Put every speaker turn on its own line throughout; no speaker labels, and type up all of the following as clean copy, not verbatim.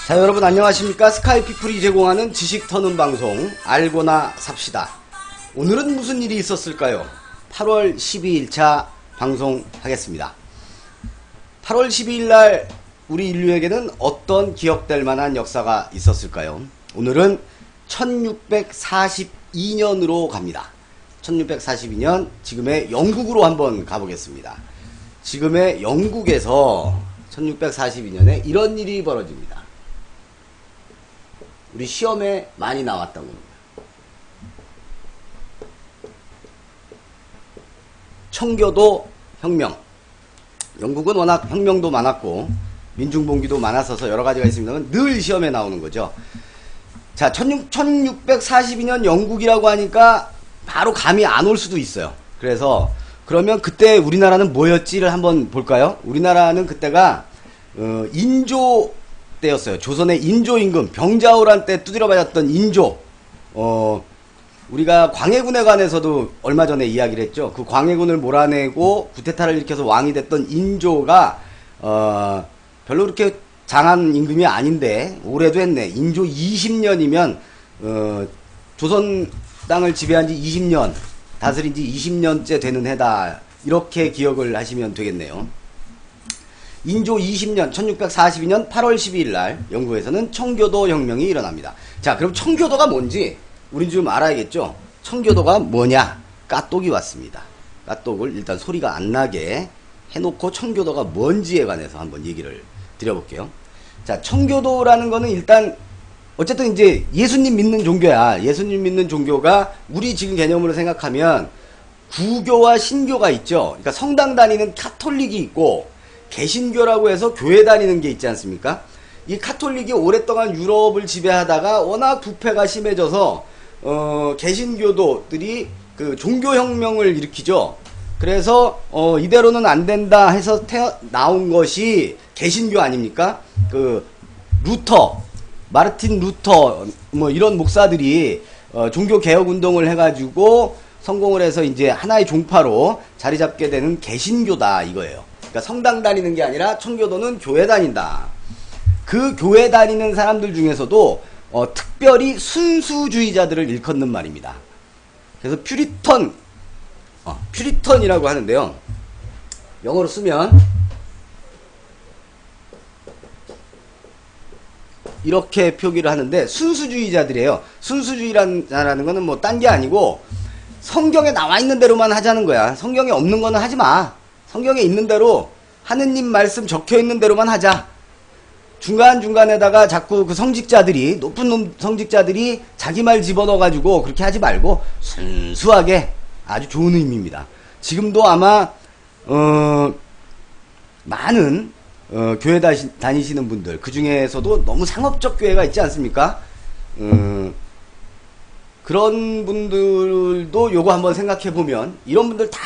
자, 여러분 안녕하십니까? 스카이피플이 제공하는 지식 터는 방송 알고나 삽시다. 오늘은 무슨 일이 있었을까요? 8월 12일차 방송하겠습니다. 8월 12일날 우리 인류에게는 어떤 기억될 만한 역사가 있었을까요? 오늘은 1642년으로 갑니다. 1642년 지금의 영국으로 한번 가보겠습니다. 지금의 영국에서 1642년에 이런 일이 벌어집니다. 우리 시험에 많이 나왔다고 합니다. 청교도 혁명. 영국은 워낙 혁명도 많았고 민중봉기도 많았어서 여러가지가 있습니다만 늘 시험에 나오는 거죠. 자, 1642년 영국이라고 하니까 바로 감이 안 올 수도 있어요. 그래서 그러면 그때 우리나라는 뭐였지를 한번 볼까요? 우리나라는 그때가 인조 때였어요. 조선의 인조임금, 병자호란 때 두드려 맞았던 인조. 우리가 광해군에 관해서도 얼마 전에 이야기를 했죠. 그 광해군을 몰아내고 구테타를 일으켜서 왕이 됐던 인조가 별로 그렇게 장한 임금이 아닌데 올해도 했네. 인조 20년이면 조선 땅을 지배한 지 20년, 다스린 지 20년째 되는 해다. 이렇게 기억을 하시면 되겠네요. 인조 20년 1642년 8월 12일 날 영국에서는 청교도 혁명이 일어납니다. 자, 그럼 청교도가 뭔지 우린 좀 알아야겠죠. 청교도가 뭐냐? 까똑이 왔습니다. 까똑을 일단 소리가 안 나게 해놓고 청교도가 뭔지에 관해서 한번 얘기를 드려볼게요. 자, 청교도라는 거는 일단 어쨌든 이제 예수님 믿는 종교야. 예수님 믿는 종교가 우리 지금 개념으로 생각하면 구교와 신교가 있죠. 그러니까 성당 다니는 카톨릭이 있고 개신교라고 해서 교회 다니는 게 있지 않습니까? 이 카톨릭이 오랫동안 유럽을 지배하다가 워낙 부패가 심해져서 개신교도들이 그 종교혁명을 일으키죠. 그래서 이대로는 안 된다 해서 나온 것이 개신교 아닙니까? 그 루터, 마르틴 루터 뭐 이런 목사들이 종교개혁운동을 해가지고 성공을 해서 이제 하나의 종파로 자리 잡게 되는 개신교다 이거예요. 그러니까 성당 다니는 게 아니라 청교도는 교회 다닌다. 그 교회 다니는 사람들 중에서도 특별히 순수주의자들을 일컫는 말입니다. 그래서 퓨리턴이라고 하는데요. 영어로 쓰면 이렇게 표기를 하는데 순수주의자들이에요. 순수주의라는 거는 뭐 딴 게 아니고 성경에 나와 있는 대로만 하자는 거야. 성경에 없는 거는 하지 마. 성경에 있는 대로 하느님 말씀 적혀 있는 대로만 하자. 중간중간에다가 자꾸 그 성직자들이 높은 성직자들이 자기 말 집어넣어가지고 그렇게 하지 말고 순수하게 아주 좋은 의미입니다. 지금도 아마 많은 교회 다니시는 분들 그 중에서도 너무 상업적 교회가 있지 않습니까? 그런 분들도 요거 한번 생각해보면 이런 분들 다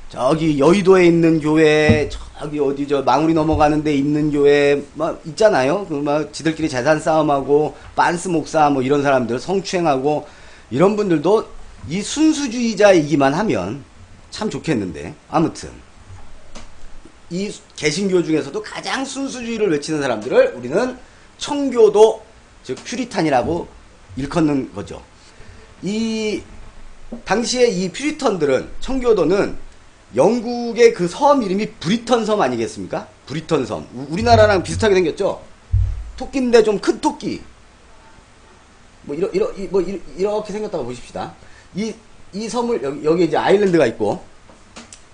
저기 여의도에 있는 교회, 저기 어디 저 망우리 넘어가는 데 있는 교회 막 있잖아요. 그 막 지들끼리 재산 싸움하고 빤스 목사 뭐 이런 사람들 성추행하고 이런 분들도 이 순수주의자이기만 하면 참 좋겠는데 아무튼 이 개신교 중에서도 가장 순수주의를 외치는 사람들을 우리는 청교도 즉 퓨리탄이라고 일컫는 거죠. 이 당시에 이 퓨리턴들은 청교도는 영국의 그 섬 이름이 브리턴 섬 아니겠습니까? 브리턴 섬. 우리나라랑 비슷하게 생겼죠? 토끼인데 좀 큰 토끼. 이렇게 생겼다고 보십시다. 이 섬을, 여기 이제 아일랜드가 있고,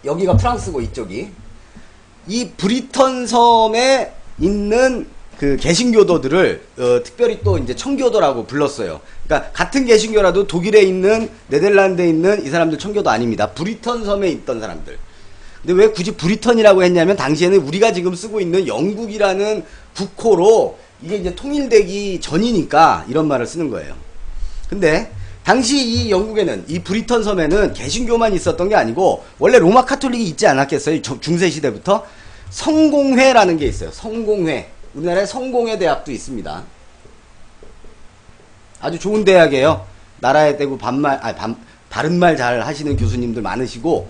여기가 프랑스고, 이쪽이. 이 브리턴 섬에 있는 그 개신교도들을, 특별히 또 이제 청교도라고 불렀어요. 그러니까 같은 개신교라도 독일에 있는 네덜란드에 있는 이 사람들 청교도 아닙니다. 브리턴 섬에 있던 사람들. 근데 왜 굳이 브리턴이라고 했냐면 당시에는 우리가 지금 쓰고 있는 영국이라는 국호로 이게 이제 통일되기 전이니까 이런 말을 쓰는 거예요. 근데 당시 이 영국에는 이 브리턴 섬에는 개신교만 있었던 게 아니고 원래 로마 카톨릭이 있지 않았겠어요? 중세시대부터 성공회라는 게 있어요. 성공회. 우리나라에 성공회 대학도 있습니다. 아주 좋은 대학이에요. 나라에 대고 바른말 잘 하시는 교수님들 많으시고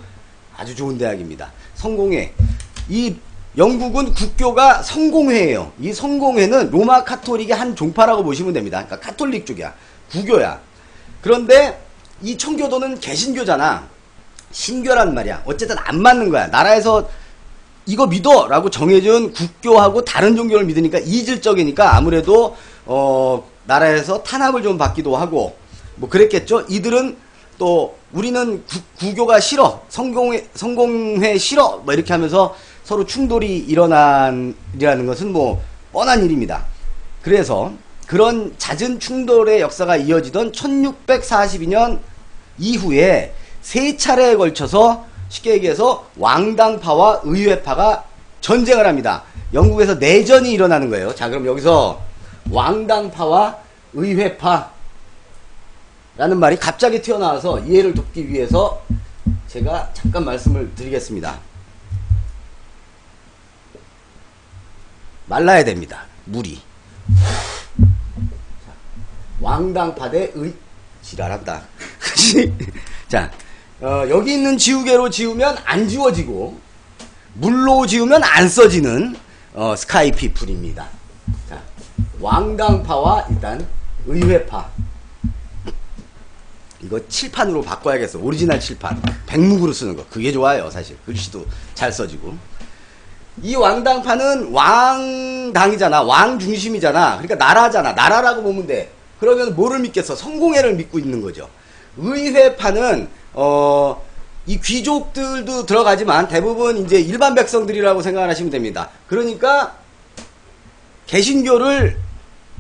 아주 좋은 대학입니다. 성공회. 이 영국은 국교가 성공회예요. 이 성공회는 로마 카톨릭의 한 종파라고 보시면 됩니다. 그러니까 카톨릭 쪽이야. 국교야. 그런데 이 청교도는 개신교잖아. 신교란 말이야. 어쨌든 안 맞는 거야. 나라에서 이거 믿어! 라고 정해준 국교하고 다른 종교를 믿으니까 이질적이니까 아무래도 나라에서 탄압을 좀 받기도 하고 뭐 그랬겠죠. 이들은 또 우리는 구교가 싫어, 성공회 싫어 뭐 이렇게 하면서 서로 충돌이 일어난이라는 것은 뭐 뻔한 일입니다. 그래서 그런 잦은 충돌의 역사가 이어지던 1642년 이후에 세 차례에 걸쳐서 쉽게 얘기해서 왕당파와 의회파가 전쟁을 합니다. 영국에서 내전이 일어나는 거예요. 자, 그럼 여기서 왕당파와 의회파 라는 말이 갑자기 튀어나와서 이해를 돕기 위해서 제가 잠깐 말씀을 드리겠습니다. 말라야 됩니다. 물이. 자, 왕당파 대 지랄한다. 자, 여기 있는 지우개로 지우면 안 지워지고 물로 지우면 안 써지는 스카이피플입니다. 자, 왕당파와 일단 의회파. 이거 칠판으로 바꿔야겠어. 오리지널 칠판. 백묵으로 쓰는 거. 그게 좋아요, 사실. 글씨도 잘 써지고. 이 왕당파는 왕당이잖아. 왕 중심이잖아. 그러니까 나라잖아. 나라라고 보면 돼. 그러면 뭐를 믿겠어? 성공회를 믿고 있는 거죠. 의회파는 이 귀족들도 들어가지만 대부분 이제 일반 백성들이라고 생각하시면 됩니다. 그러니까 개신교를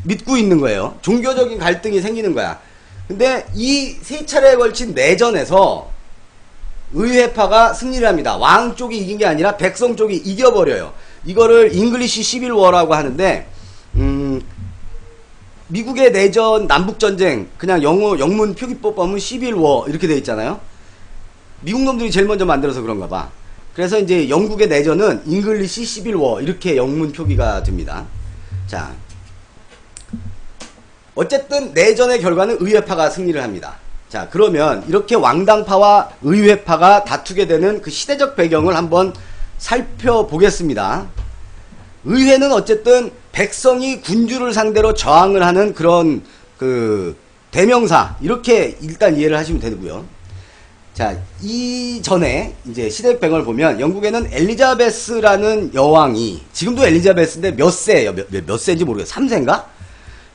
믿고 있는 거예요. 종교적인 갈등이 생기는 거야. 근데 이 세 차례에 걸친 내전에서 의회파가 승리를 합니다. 왕 쪽이 이긴 게 아니라 백성 쪽이 이겨버려요. 이거를 잉글리시 시빌워라고 하는데 미국의 내전 남북전쟁 그냥 영문 표기법 보면 시빌워 이렇게 돼 있잖아요. 미국 놈들이 제일 먼저 만들어서 그런가 봐. 그래서 이제 영국의 내전은 잉글리시 시빌워 이렇게 영문 표기가 됩니다. 자, 어쨌든 내전의 결과는 의회파가 승리를 합니다. 자, 그러면 이렇게 왕당파와 의회파가 다투게 되는 그 시대적 배경을 한번 살펴보겠습니다. 의회는 어쨌든 백성이 군주를 상대로 저항을 하는 그런 그 대명사 이렇게 일단 이해를 하시면 되고요. 자, 이전에 이제 시대적 배경을 보면 영국에는 엘리자베스라는 여왕이 지금도 엘리자베스인데 몇 세예요? 몇 세인지 모르겠어요. 3세인가?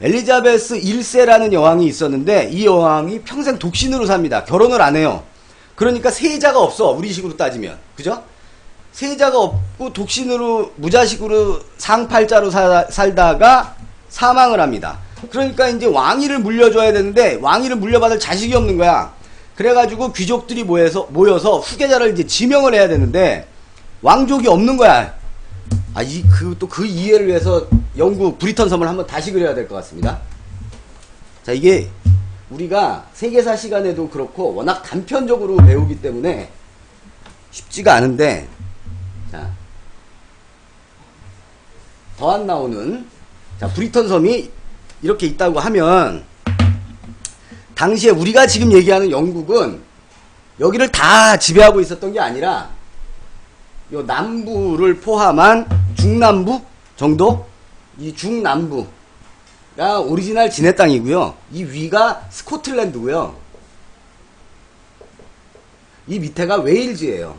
엘리자베스 1세라는 여왕이 있었는데 이 여왕이 평생 독신으로 삽니다. 결혼을 안 해요. 그러니까 세자가 없어. 우리식으로 따지면. 그죠? 세자가 없고 독신으로 무자식으로 상팔자로 살다가 사망을 합니다. 그러니까 이제 왕위를 물려줘야 되는데 왕위를 물려받을 자식이 없는 거야. 그래가지고 귀족들이 모여서 후계자를 이제 지명을 해야 되는데 왕족이 없는 거야. 또 그 이해를 위해서 영국 브리턴 섬을 한번 다시 그려야 될 것 같습니다. 자, 이게 우리가 세계사 시간에도 그렇고 워낙 단편적으로 배우기 때문에 쉽지가 않은데, 자, 더 안 나오는, 자, 브리턴 섬이 이렇게 있다고 하면, 당시에 우리가 지금 얘기하는 영국은 여기를 다 지배하고 있었던 게 아니라, 요 남부를 포함한 중남부 정도? 이 중남부가 오리지널 지네 땅이고요. 이 위가 스코틀랜드고요. 이 밑에가 웨일즈예요.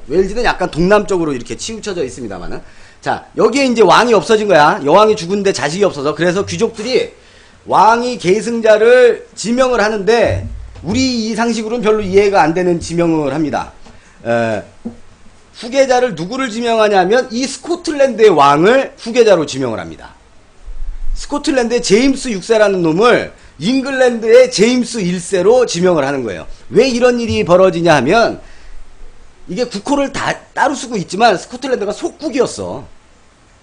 웨일즈는 약간 동남쪽으로 이렇게 치우쳐져 있습니다만은. 자, 여기에 이제 왕이 없어진 거야. 여왕이 죽은데 자식이 없어서. 그래서 귀족들이 왕이 계승자를 지명을 하는데 우리 이 상식으로는 별로 이해가 안 되는 지명을 합니다. 후계자를 누구를 지명하냐면 이 스코틀랜드의 왕을 후계자로 지명을 합니다. 스코틀랜드의 제임스 6세라는 놈을 잉글랜드의 제임스 1세로 지명을 하는 거예요. 왜 이런 일이 벌어지냐 하면 이게 국호를 따로 쓰고 있지만 스코틀랜드가 속국이었어.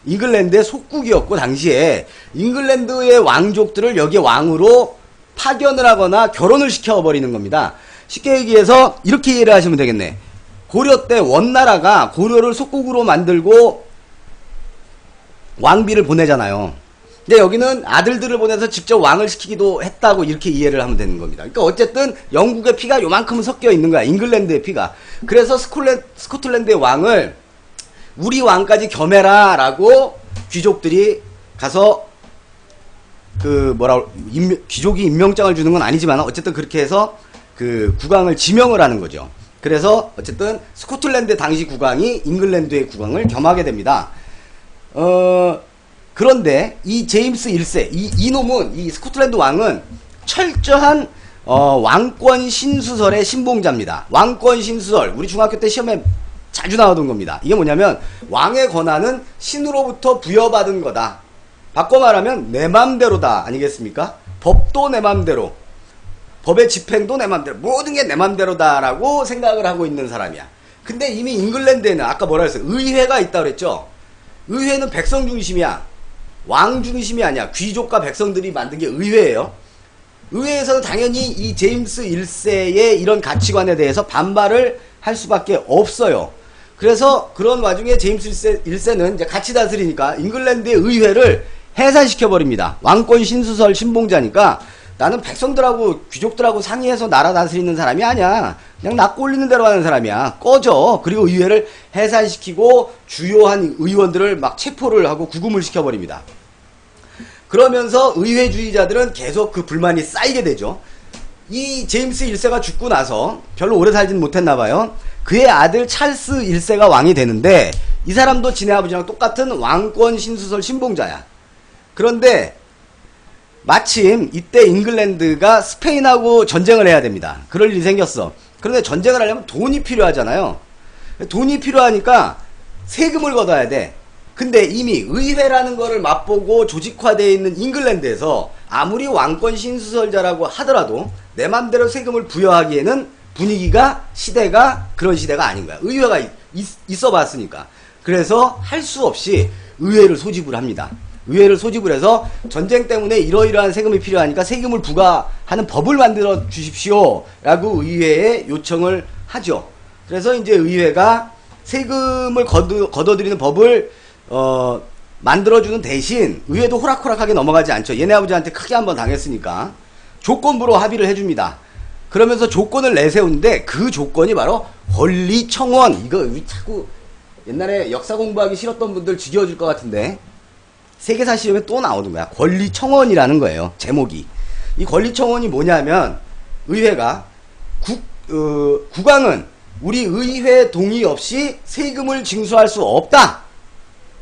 잉글랜드의 속국이었고 당시에 잉글랜드의 왕족들을 여기에 왕으로 파견을 하거나 결혼을 시켜버리는 겁니다. 쉽게 얘기해서 이렇게 이해를 하시면 되겠네. 고려 때 원나라가 고려를 속국으로 만들고 왕비를 보내잖아요. 근데 여기는 아들들을 보내서 직접 왕을 시키기도 했다고 이렇게 이해를 하면 되는 겁니다. 그러니까 어쨌든 영국의 피가 요만큼은 섞여 있는 거야. 잉글랜드의 피가. 그래서 스코틀랜드의 왕을 우리 왕까지 겸해라 라고 귀족들이 가서 귀족이 임명장을 주는 건 아니지만 어쨌든 그렇게 해서 그 국왕을 지명을 하는 거죠. 그래서 어쨌든 스코틀랜드 당시 국왕이 잉글랜드의 국왕을 겸하게 됩니다. 그런데 이 제임스 1세 이놈은 이 스코틀랜드 왕은 철저한 왕권 신수설의 신봉자입니다. 왕권 신수설 우리 중학교 때 시험에 자주 나오던 겁니다. 이게 뭐냐면 왕의 권한은 신으로부터 부여받은 거다. 바꿔 말하면 내 맘대로다 아니겠습니까? 법도 내 맘대로, 법의 집행도 내 맘대로, 모든 게 내 맘대로다 라고 생각을 하고 있는 사람이야. 근데 이미 잉글랜드에는 아까 뭐라 했어요? 의회가 있다 그랬죠? 의회는 백성 중심이야. 왕 중심이 아니야. 귀족과 백성들이 만든 게 의회예요. 의회에서는 당연히 이 제임스 1세의 이런 가치관에 대해서 반발을 할 수밖에 없어요. 그래서 그런 와중에 제임스 1세는 이제 같이 다스리니까 잉글랜드의 의회를 해산시켜버립니다. 왕권 신수설 신봉자니까 나는 백성들하고 귀족들하고 상의해서 나라 다스리는 사람이 아니야. 그냥 나 꼴리는 대로 하는 사람이야. 꺼져. 그리고 의회를 해산시키고 주요한 의원들을 막 체포를 하고 구금을 시켜버립니다. 그러면서 의회주의자들은 계속 그 불만이 쌓이게 되죠. 이 제임스 1세가 죽고 나서 별로 오래 살지는 못했나봐요. 그의 아들 찰스 1세가 왕이 되는데 이 사람도 지네 아버지랑 똑같은 왕권 신수설 신봉자야. 그런데 마침 이때 잉글랜드가 스페인하고 전쟁을 해야 됩니다. 그럴 일이 생겼어. 그런데 전쟁을 하려면 돈이 필요하잖아요. 돈이 필요하니까 세금을 걷어야 돼. 근데 이미 의회라는 거를 맛보고 조직화되어 있는 잉글랜드에서 아무리 왕권 신수설자라고 하더라도 내 맘대로 세금을 부여하기에는 분위기가 시대가 그런 시대가 아닌 거야. 의회가 있어 봤으니까. 그래서 할 수 없이 의회를 소집을 합니다. 의회를 소집을 해서 전쟁 때문에 이러이러한 세금이 필요하니까 세금을 부과하는 법을 만들어 주십시오 라고 의회에 요청을 하죠. 그래서 이제 의회가 세금을 걷어들이는 법을 만들어주는 대신 의회도 호락호락하게 넘어가지 않죠. 얘네 아버지한테 크게 한번 당했으니까 조건부로 합의를 해줍니다. 그러면서 조건을 내세우는데 그 조건이 바로 권리청원. 이거 자꾸 옛날에 역사 공부하기 싫었던 분들 지겨워질 것 같은데 세계사 시험에 또 나오는 거야. 권리청원이라는 거예요. 제목이. 이 권리청원이 뭐냐면 의회가 국왕은 우리 의회 동의 없이 세금을 징수할 수 없다.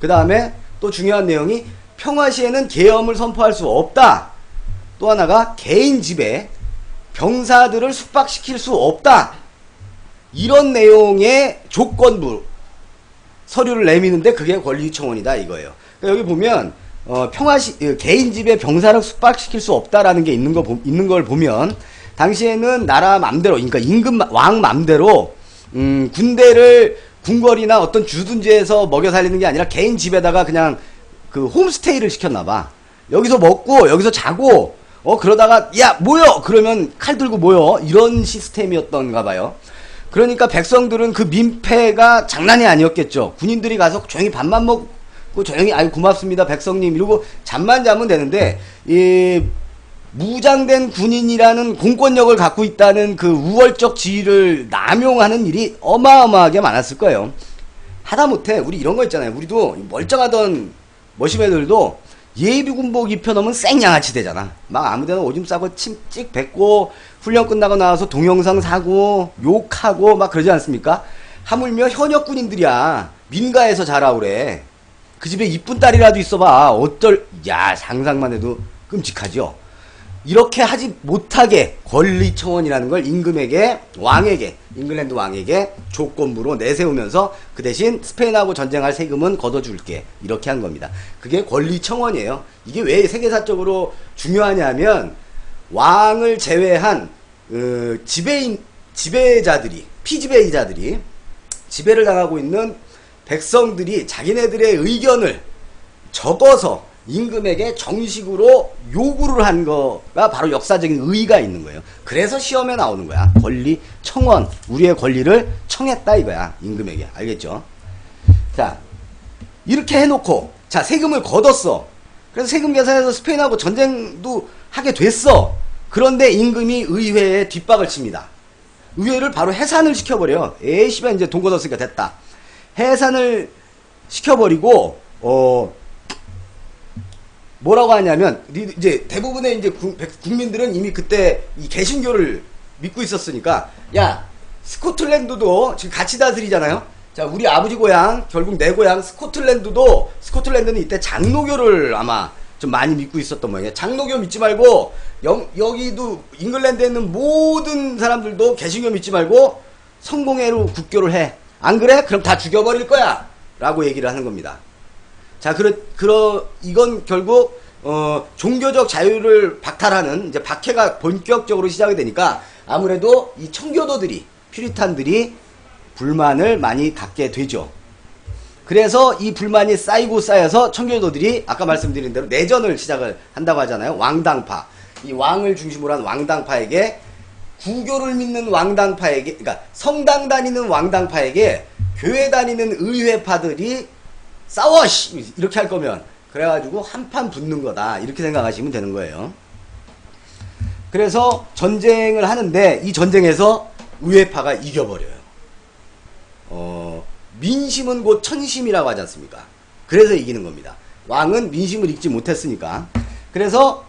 그 다음에 또 중요한 내용이 평화시에는 계엄을 선포할 수 없다. 또 하나가 개인 집에 병사들을 숙박시킬 수 없다. 이런 내용의 조건부 서류를 내미는데 그게 권리청원이다 이거예요. 그러니까 여기 보면 개인 집에 병사를 숙박시킬 수 없다라는 게 있는 걸 보면 당시에는 나라 맘대로, 그러니까 임금 왕 맘대로 군대를 궁궐이나 어떤 주둔지에서 먹여 살리는 게 아니라 개인 집에다가 그냥 그 홈스테이를 시켰나봐. 여기서 먹고 여기서 자고 그러다가 야 모여 그러면 칼 들고 모여 이런 시스템이었던가 봐요. 그러니까 백성들은 그 민폐가 장난이 아니었겠죠. 군인들이 가서 조용히 밥만 먹고 조용히 아유 고맙습니다 백성님 이러고 잠만 자면 되는데 이 무장된 군인이라는 공권력을 갖고 있다는 그 우월적 지위를 남용하는 일이 어마어마하게 많았을 거예요. 하다못해 우리 이런 거 있잖아요. 우리도 멀쩡하던 머시매들도 예비군복 입혀놓으면 생양아치 되잖아. 막 아무데나 오줌 싸고 침찍 뱉고 훈련 끝나고 나와서 동영상 사고 욕하고 막 그러지 않습니까? 하물며 현역 군인들이야. 민가에서 자라오래. 그 집에 이쁜 딸이라도 있어봐. 야 상상만 해도 끔찍하죠. 이렇게 하지 못하게 권리청원이라는 걸 왕에게 잉글랜드 왕에게 조건부로 내세우면서 그 대신 스페인하고 전쟁할 세금은 걷어줄게 이렇게 한 겁니다. 그게 권리청원이에요. 이게 왜 세계사적으로 중요하냐면 왕을 제외한 지배자들이 피지배자들이 지배를 당하고 있는 백성들이 자기네들의 의견을 적어서 임금에게 정식으로 요구를 한 거가 바로 역사적인 의의가 있는 거예요. 그래서 시험에 나오는 거야. 권리 청원. 우리의 권리를 청했다 이거야. 임금에게. 알겠죠? 자, 이렇게 해놓고 자 세금을 걷었어. 그래서 세금 계산해서 스페인하고 전쟁도 하게 됐어. 그런데 임금이 의회에 뒷박을 칩니다. 의회를 바로 해산을 시켜버려. 씨발 이제 돈 걷었으니까 됐다. 해산을 시켜버리고 뭐라고 하냐면 이제 대부분의 이제 국민들은 이미 그때 이 개신교를 믿고 있었으니까 야 스코틀랜드도 지금 같이 다스리잖아요. 자 우리 아버지 고향 결국 내 고향 스코틀랜드는 이때 장로교를 아마 좀 많이 믿고 있었던 모양이에요. 장로교 믿지 말고 여기도 잉글랜드에 있는 모든 사람들도 개신교 믿지 말고 성공회로 국교를 해. 안 그래? 그럼 다 죽여버릴 거야 라고 얘기를 하는 겁니다. 자, 이건 결국, 종교적 자유를 박탈하는, 이제 박해가 본격적으로 시작이 되니까 아무래도 이 청교도들이, 퓨리탄들이 불만을 많이 갖게 되죠. 그래서 이 불만이 쌓이고 쌓여서 청교도들이 아까 말씀드린 대로 내전을 시작을 한다고 하잖아요. 왕당파. 이 왕을 중심으로 한 왕당파에게 구교를 믿는 왕당파에게, 그러니까 성당 다니는 왕당파에게 교회 다니는 의회파들이 싸워! 이렇게 할 거면 그래가지고 한판 붙는 거다 이렇게 생각하시면 되는 거예요. 그래서 전쟁을 하는데 이 전쟁에서 의회파가 이겨버려요. 민심은 곧 천심이라고 하지 않습니까? 그래서 이기는 겁니다. 왕은 민심을 읽지 못했으니까. 그래서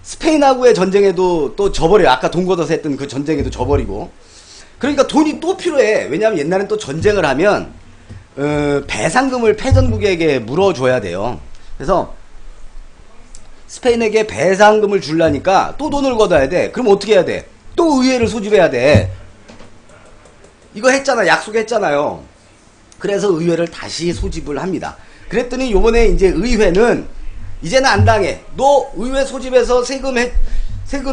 스페인하고의 전쟁에도 또 져버려요. 아까 돈 걷어서 했던 그 전쟁에도 져버리고. 그러니까 돈이 또 필요해. 왜냐하면 옛날엔 또 전쟁을 하면 배상금을 패전국에게 물어줘야 돼요. 그래서 스페인에게 배상금을 주려니까 또 돈을 걷어야 돼. 그럼 어떻게 해야 돼? 또 의회를 소집해야 돼. 이거 했잖아. 약속했잖아요. 그래서 의회를 다시 소집을 합니다. 그랬더니 요번에 이제 의회는 이제는 안 당해. 너 의회 소집해서 세금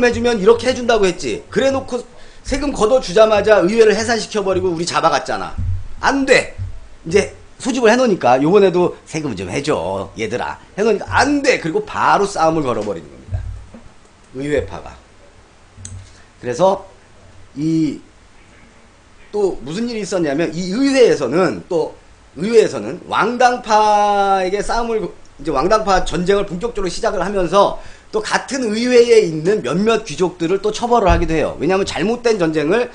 해주면 이렇게 해준다고 했지. 그래 놓고 세금 걷어주자마자 의회를 해산시켜버리고 우리 잡아갔잖아. 안 돼. 이제 소집을 해놓으니까 요번에도 세금 좀 해줘 얘들아 해놓으니까 안 돼. 그리고 바로 싸움을 걸어버리는 겁니다. 의회파가. 그래서 또 무슨 일이 있었냐면 이 의회에서는 왕당파에게 이제 왕당파 전쟁을 본격적으로 시작을 하면서 또 같은 의회에 있는 몇몇 귀족들을 또 처벌을 하기도 해요. 왜냐하면 잘못된 전쟁을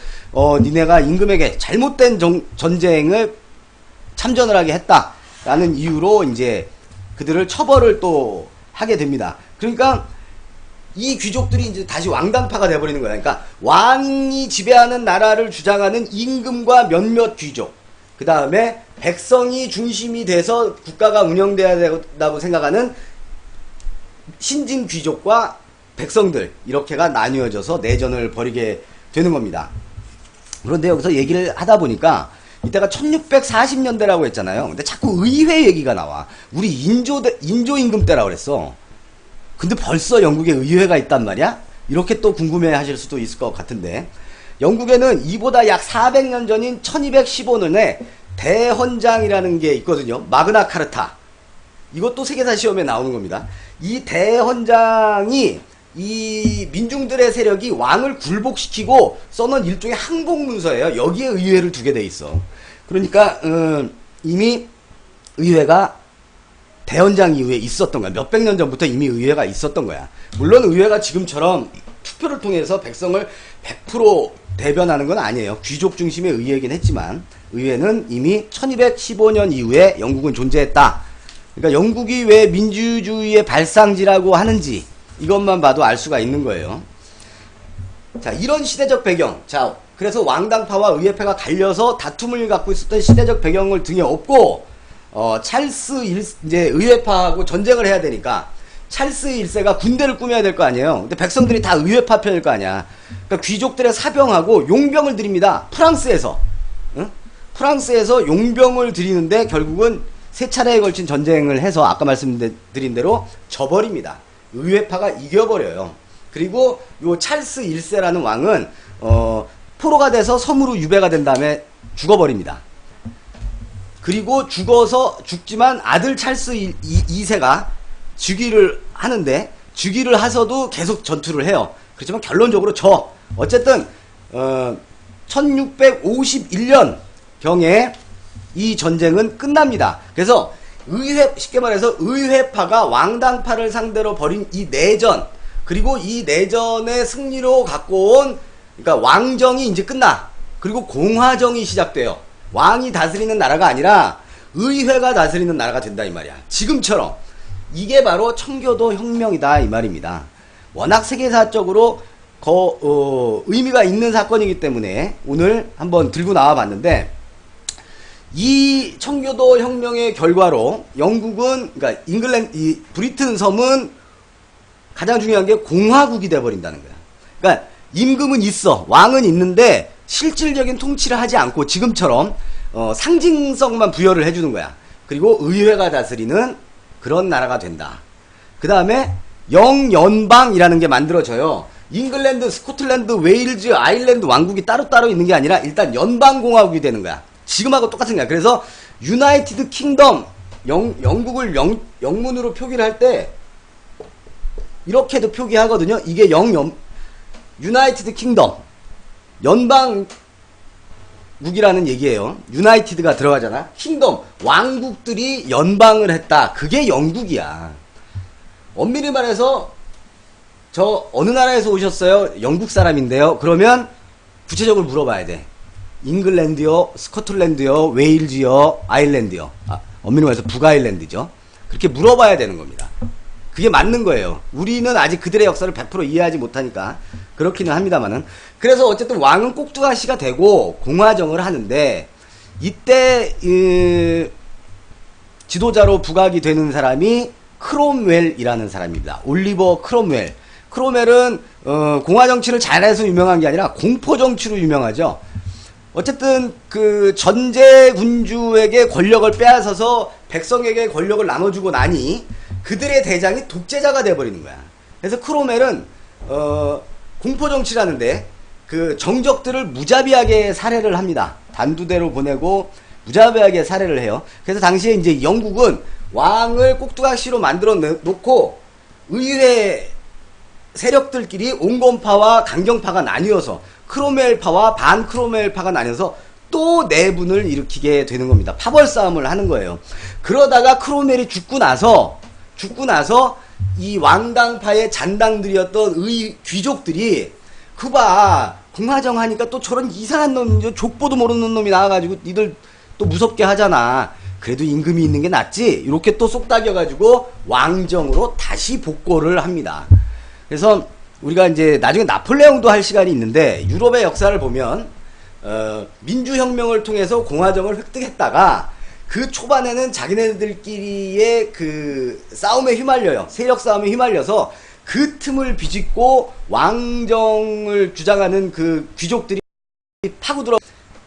니네가 임금에게 잘못된 전쟁을 참전을 하게 했다라는 이유로 이제 그들을 처벌을 또 하게 됩니다. 그러니까 이 귀족들이 이제 다시 왕당파가 돼버리는 거야. 그러니까 왕이 지배하는 나라를 주장하는 임금과 몇몇 귀족, 그 다음에 백성이 중심이 돼서 국가가 운영돼야 된다고 생각하는 신진 귀족과 백성들, 이렇게가 나뉘어져서 내전을 벌이게 되는 겁니다. 그런데 여기서 얘기를 하다 보니까 이때가 1640년대라고 했잖아요. 근데 자꾸 의회 얘기가 나와. 우리 인조 임금 때라고 그랬어. 근데 벌써 영국에 의회가 있단 말이야? 이렇게 또 궁금해 하실 수도 있을 것 같은데, 영국에는 이보다 약 400년 전인 1215년에 대헌장이라는 게 있거든요. 마그나 카르타. 이것도 세계사 시험에 나오는 겁니다. 이 대헌장이 이 민중들의 세력이 왕을 굴복시키고 써놓은 일종의 항복문서예요. 여기에 의회를 두게 돼 있어. 그러니까 이미 의회가 대헌장 이후에 있었던 거야. 몇백 년 전부터 이미 의회가 있었던 거야. 물론 의회가 지금처럼 투표를 통해서 백성을 100% 대변하는 건 아니에요. 귀족 중심의 의회이긴 했지만 의회는 이미 1215년 이후에 영국은 존재했다. 그러니까 영국이 왜 민주주의의 발상지라고 하는지 이것만 봐도 알 수가 있는 거예요. 자, 이런 시대적 배경. 자, 그래서 왕당파와 의회파가 갈려서 다툼을 갖고 있었던 시대적 배경을 등에 업고 이제 의회파하고 전쟁을 해야 되니까 찰스 1세가 군대를 꾸며야 될 거 아니에요. 근데 백성들이 다 의회파 편일 거 아니야. 그러니까 귀족들의 사병하고 용병을 드립니다. 프랑스에서. 응? 프랑스에서 용병을 드리는데 결국은 세 차례에 걸친 전쟁을 해서 아까 말씀드린 대로 져버립니다. 의회파가 이겨버려요. 그리고 요 찰스 1세라는 왕은 포로가 돼서 섬으로 유배가 된 다음에 죽어버립니다. 그리고 죽지만 아들 찰스 2세가 즉위를 하는데, 즉위를 하서도 계속 전투를 해요. 그렇지만 결론적으로 어쨌든 1651년 경에 이 전쟁은 끝납니다. 그래서 쉽게 말해서 의회파가 왕당파를 상대로 벌인 이 내전, 그리고 이 내전의 승리로 갖고 온, 그러니까 왕정이 이제 끝나. 그리고 공화정이 시작돼요. 왕이 다스리는 나라가 아니라 의회가 다스리는 나라가 된다 이 말이야. 지금처럼. 이게 바로 청교도 혁명이다 이 말입니다. 워낙 세계사적으로 의미가 있는 사건이기 때문에 오늘 한번 들고 나와 봤는데, 이 청교도 혁명의 결과로 영국은, 그러니까 이 브리튼 섬은 가장 중요한 게 공화국이 돼버린다는 거야. 그러니까 임금은 있어, 왕은 있는데 실질적인 통치를 하지 않고 지금처럼 상징성만 부여를 해주는 거야. 그리고 의회가 다스리는 그런 나라가 된다. 그 다음에 영연방이라는 게 만들어져요. 잉글랜드, 스코틀랜드, 웨일즈, 아일랜드 왕국이 따로따로 있는 게 아니라 일단 연방공화국이 되는 거야. 지금하고 똑같은 거야. 그래서 유나이티드 킹덤, 영국을 영문으로 표기를 할 때 이렇게도 표기하거든요. 이게 유나이티드 킹덤, 연방국이라는 얘기예요. 유나이티드가 들어가잖아. 킹덤, 왕국들이 연방을 했다. 그게 영국이야. 엄밀히 말해서 저 어느 나라에서 오셨어요? 영국 사람인데요. 그러면 구체적으로 물어봐야 돼. 잉글랜드요, 스코틀랜드요, 웨일즈요, 아일랜드요. 엄밀히 말해서 북아일랜드죠. 그렇게 물어봐야 되는 겁니다. 그게 맞는 거예요. 우리는 아직 그들의 역사를 100% 이해하지 못하니까 그렇기는 합니다만은. 그래서 어쨌든 왕은 꼭두가시가 되고 공화정을 하는데, 이때 지도자로 부각이 되는 사람이 크롬웰이라는 사람입니다. 올리버 크롬웰. 크롬웰은 공화정치를 잘해서 유명한 게 아니라 공포정치로 유명하죠. 어쨌든 그 전제군주에게 권력을 빼앗아서 백성에게 권력을 나눠주고 나니 그들의 대장이 독재자가 돼버리는 거야. 그래서 크롬웰은 공포정치라는데 그 정적들을 무자비하게 살해를 합니다. 단두대로 보내고 무자비하게 살해를 해요. 그래서 당시에 이제 영국은 왕을 꼭두각시로 만들어 놓고 의회 세력들끼리 온건파와 강경파가 나뉘어서 크롬웰파와 반 크롬웰파가 나뉘어서 또 내분을 일으키게 되는 겁니다. 파벌 싸움을 하는 거예요. 그러다가 크롬웰이 죽고 나서 이 왕당파의 잔당들이었던 귀족들이 그봐 공화정 하니까 또 저런 이상한 놈, 족보도 모르는 놈이 나와가지고 니들 또 무섭게 하잖아. 그래도 임금이 있는 게 낫지? 이렇게 또 쏙닥여가지고 왕정으로 다시 복고를 합니다. 그래서 우리가 이제 나중에 나폴레옹도 할 시간이 있는데, 유럽의 역사를 보면 민주혁명을 통해서 공화정을 획득했다가 그 초반에는 자기네들끼리의 그 싸움에 휘말려요. 세력 싸움에 휘말려서 그 틈을 비집고 왕정을 주장하는 그 귀족들이 파고들어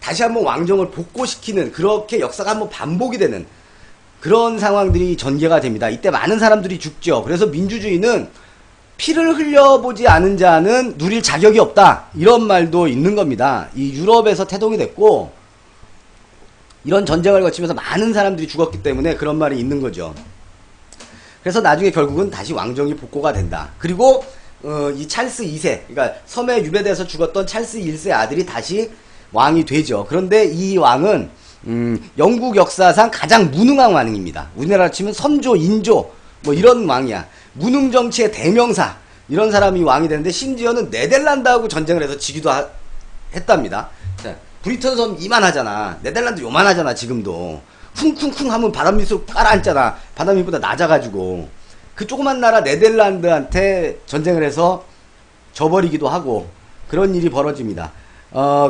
다시 한번 왕정을 복고시키는, 그렇게 역사가 한번 반복이 되는 그런 상황들이 전개가 됩니다. 이때 많은 사람들이 죽죠. 그래서 민주주의는 피를 흘려보지 않은 자는 누릴 자격이 없다, 이런 말도 있는 겁니다. 이 유럽에서 태동이 됐고 이런 전쟁을 거치면서 많은 사람들이 죽었기 때문에 그런 말이 있는 거죠. 그래서 나중에 결국은 다시 왕정이 복고가 된다. 그리고 이 찰스 2세, 그러니까 섬에 유배돼서 죽었던 찰스 1세 아들이 다시 왕이 되죠. 그런데 이 왕은 영국 역사상 가장 무능한 왕입니다. 우리나라로 치면 선조, 인조 뭐 이런 왕이야. 무능 정치의 대명사, 이런 사람이 왕이 되는데 심지어는 네덜란드하고 전쟁을 해서 지기도 했답니다. 자, 브리튼 섬 이만하잖아. 네덜란드 요만하잖아. 지금도 쿵쿵쿵 하면 바람 밑으로 깔아앉잖아. 바람 밑보다 낮아가지고 그 조그만 나라 네덜란드한테 전쟁을 해서 져버리기도 하고 그런 일이 벌어집니다.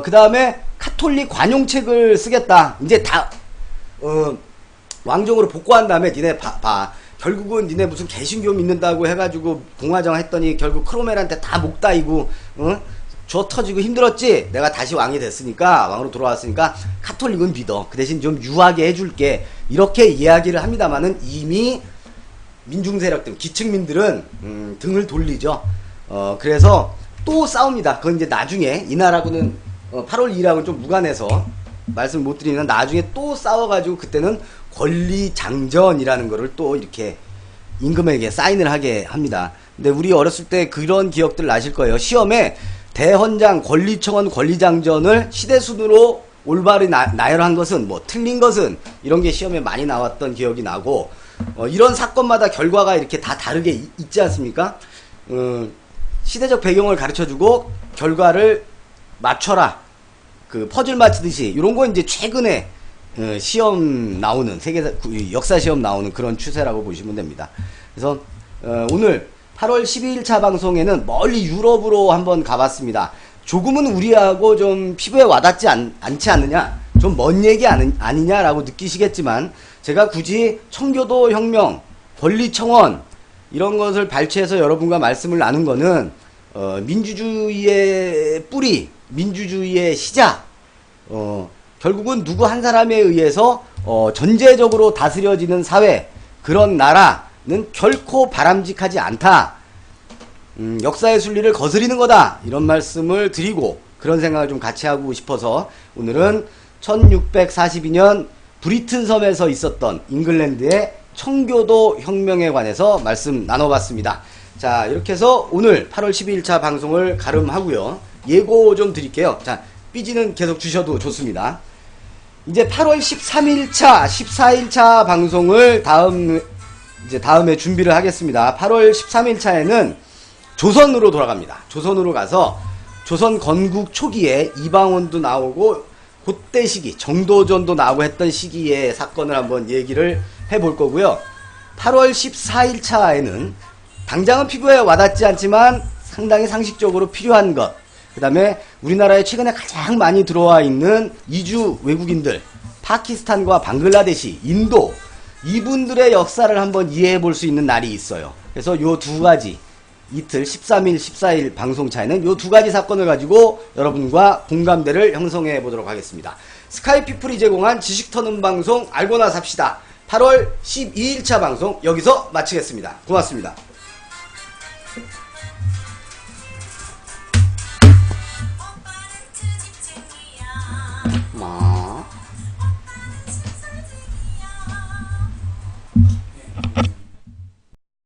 그 다음에 카톨릭 관용책을 쓰겠다. 이제 다 왕정으로 복구한 다음에 니네 봐. 결국은 니네 무슨 개신교 믿는다고 해가지고 공화정 했더니 결국 크롬웰한테 다 목 따이고 저 터지고 힘들었지? 내가 다시 왕이 됐으니까, 왕으로 돌아왔으니까 카톨릭은 믿어. 그 대신 좀 유하게 해줄게. 이렇게 이야기를 합니다만은 이미 민중세력들, 기층민들은 등을 돌리죠. 그래서 또 싸웁니다. 그건 이제 나중에 이 나라하고는 8월 2일하고는 좀 무관해서 말씀을 못 드리면 나중에 또 싸워가지고 그때는 권리장전이라는 거를 또 이렇게 임금에게 사인을 하게 합니다. 근데 우리 어렸을 때 그런 기억들 나실 거예요. 시험에 대헌장, 권리청원, 권리장전을 시대순으로 올바르게 나열한 것은, 뭐 틀린 것은, 이런 게 시험에 많이 나왔던 기억이 나고, 이런 사건마다 결과가 이렇게 다 다르게 있지 않습니까? 시대적 배경을 가르쳐주고 결과를 맞춰라, 그 퍼즐 맞히듯이, 이런 거 이제 최근에 시험 나오는 역사 시험 나오는 그런 추세라고 보시면 됩니다. 그래서 오늘 8월 12일차 방송에는 멀리 유럽으로 한번 가봤습니다. 조금은 우리하고 좀 피부에 와닿지 않지 않느냐, 좀 먼 얘기 아니냐라고 느끼시겠지만, 제가 굳이 청교도 혁명, 권리청원 이런 것을 발췌해서 여러분과 말씀을 나눈 거는 민주주의의 뿌리, 민주주의의 시작, 결국은 누구 한 사람에 의해서 전제적으로 다스려지는 사회, 그런 나라는 결코 바람직하지 않다. 역사의 순리를 거스리는 거다. 이런 말씀을 드리고, 그런 생각을 좀 같이 하고 싶어서 오늘은 1642년 브리튼 섬에서 있었던 잉글랜드의 청교도 혁명에 관해서 말씀 나눠봤습니다. 자, 이렇게 해서 오늘 8월 12일차 방송을 가름하고요. 예고 좀 드릴게요. 자, 삐지는 계속 주셔도 좋습니다. 이제 8월 13일차, 14일차 방송을 다음에 준비를 하겠습니다. 8월 13일차에는 조선으로 돌아갑니다. 조선으로 가서 조선 건국 초기에 이방원도 나오고 그때 시기, 정도전도 나오고 했던 시기의 사건을 한번 얘기를 해볼 거고요. 8월 14일차에는 당장은 피부에 와닿지 않지만 상당히 상식적으로 필요한 것, 그 다음에 우리나라에 최근에 가장 많이 들어와 있는 이주 외국인들, 파키스탄과 방글라데시, 인도, 이분들의 역사를 한번 이해해 볼 수 있는 날이 있어요. 그래서 요 두 가지, 이틀 13일, 14일 방송차에는 요 두 가지 사건을 가지고 여러분과 공감대를 형성해 보도록 하겠습니다. 스카이피플이 제공한 지식 터는 방송 알고나 삽시다. 8월 12일차 방송 여기서 마치겠습니다. 고맙습니다.